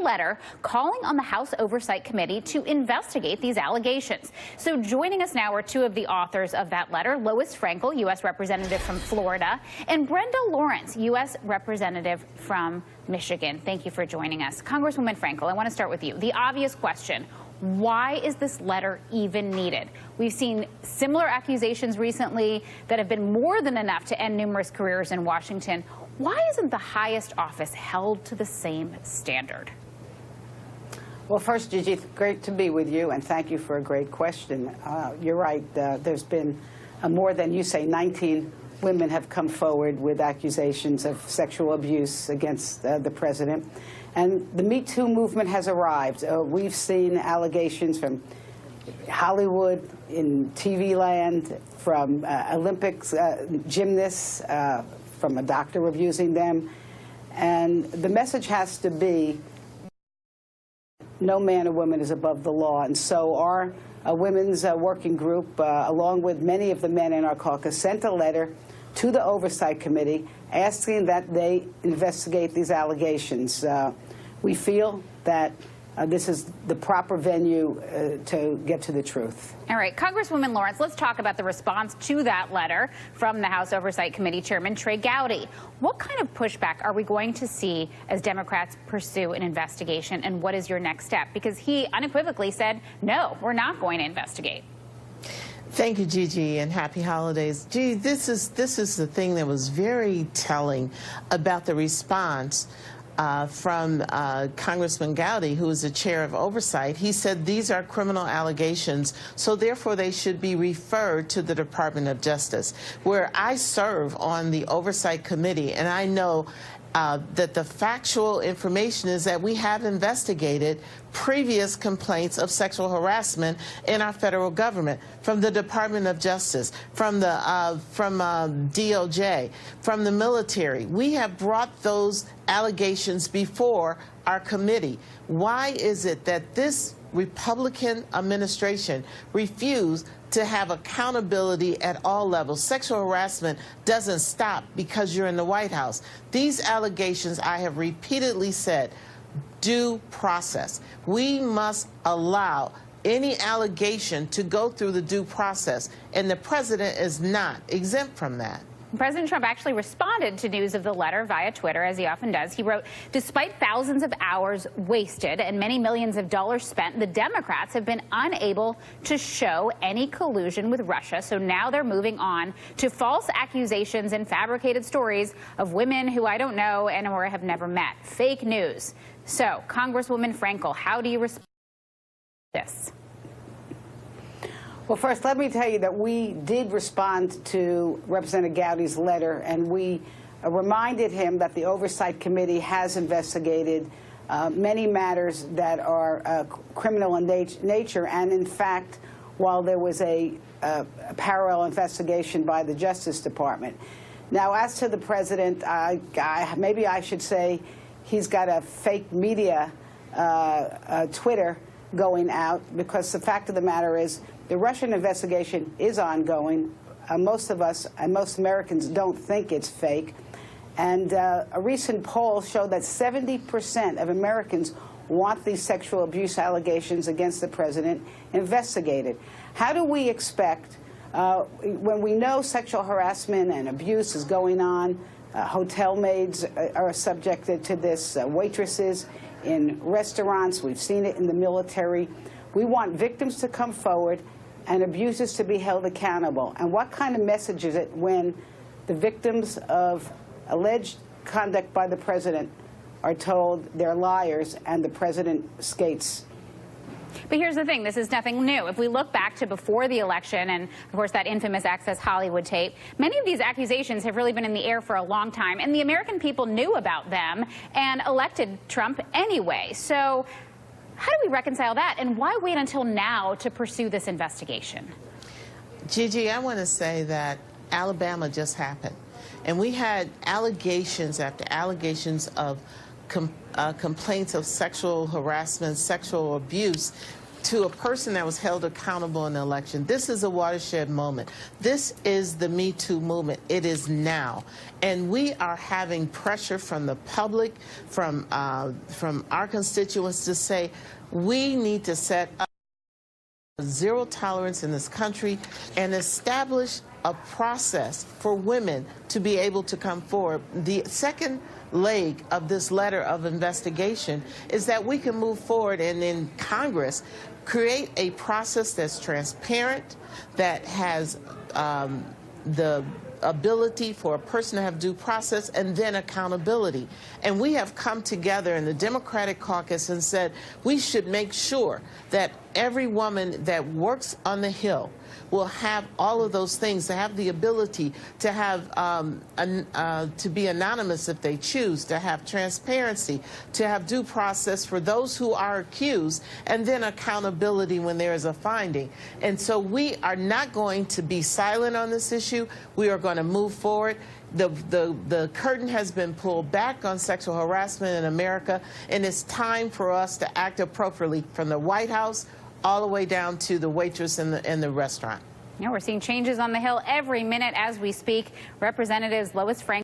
letter calling on the House Oversight Committee to investigate these allegations. So joining us now are two of the authors of that letter, Lois Frankel, U.S. Representative from Florida, and Brenda Lawrence, U.S. Representative from Michigan. Thank you for joining us. Congresswoman Frankel, I want to start with you. The obvious question: why is this letter even needed? We've seen similar accusations recently that have been more than enough to end numerous careers in Washington. Why isn't the highest office held to the same standard? Well, first, Gigi, great to be with you, and thank you for a great question. You're right. There's been more than, you say, 19 women have come forward with accusations of sexual abuse against the president. And the Me Too movement has arrived. We've seen allegations from Hollywood, in TV land, from Olympics gymnasts, from a doctor abusing them. And the message has to be, no man or woman is above the law. And so our women's working group, along with many of the men in our caucus, sent a letter to the Oversight Committee asking that they investigate these allegations. We feel that this is the proper venue to get to the truth. All right, Congresswoman Lawrence, let's talk about the response to that letter from the House Oversight Committee Chairman Trey Gowdy. What kind of pushback are we going to see as Democrats pursue an investigation, and what is your next step? Because he unequivocally said, no, we're not going to investigate. Thank you, Gigi, and happy holidays. Gigi, this is the thing that was very telling about the response from Congressman Gowdy, who is the chair of oversight. He said these are criminal allegations, so therefore they should be referred to the Department of Justice, where I serve on the Oversight Committee, and I know that the factual information is that we have investigated previous complaints of sexual harassment in our federal government, from the Department of Justice, from the DOJ, from the military. We have brought those allegations before our committee. Why is it that this Republican administration refused to have accountability at all levels? Sexual harassment doesn't stop because you're in the White House. These allegations, I have repeatedly said, due process. We must allow any allegation to go through the due process, and the president is not exempt from that. President Trump actually responded to news of the letter via Twitter, as he often does. He wrote, despite thousands of hours wasted and many millions of dollars spent, the Democrats have been unable to show any collusion with Russia. So now they're moving on to false accusations and fabricated stories of women who I don't know and or have never met. Fake news. So, Congresswoman Frankel, how do you respond to this? Well, first, let me tell you that we did respond to Representative Gowdy's letter, and we reminded him that the Oversight Committee has investigated many matters that are criminal in nature. And in fact, while there was a parallel investigation by the Justice Department. Now, as to the president, maybe I should say he's got a fake media Twitter going out, because the fact of the matter is the Russian investigation is ongoing. Most of us and most Americans don't think it's fake. And a recent poll showed that 70% of Americans want these sexual abuse allegations against the president investigated. How do we expect, when we know sexual harassment and abuse is going on, hotel maids are subjected to this, waitresses in restaurants, we've seen it in the military. We want victims to come forward and abusers to be held accountable. And what kind of message is it when the victims of alleged conduct by the president are told they're liars and the president skates? But here's the thing, this is nothing new. If we look back to before the election and, of course, that infamous Access Hollywood tape, many of these accusations have really been in the air for a long time, and the American people knew about them and elected Trump anyway. So how do we reconcile that, and why wait until now to pursue this investigation? Gigi, I want to say that Alabama just happened, and we had allegations after allegations of complaints of sexual harassment, sexual abuse to a person that was held accountable in the election. This is a watershed moment. This is the Me Too movement. It is now. And we are having pressure from the public, from our constituents to say, we need to set up zero tolerance in this country and establish a process for women to be able to come forward. The second leg of this letter of investigation is that we can move forward and in Congress create a process that's transparent, that has the ability for a person to have due process and then accountability. And we have come together in the Democratic caucus and said we should make sure that every woman that works on the Hill will have all of those things, to have the ability to have to be anonymous if they choose, to have transparency, to have due process for those who are accused, and then accountability when there is a finding. And so we are not going to be silent on this issue. We are going to move forward. The curtain has been pulled back on sexual harassment in America, and it's time for us to act appropriately from the White House all the way down to the waitress in the restaurant. Yeah, we're seeing changes on the Hill every minute as we speak. Representatives Lois Frankel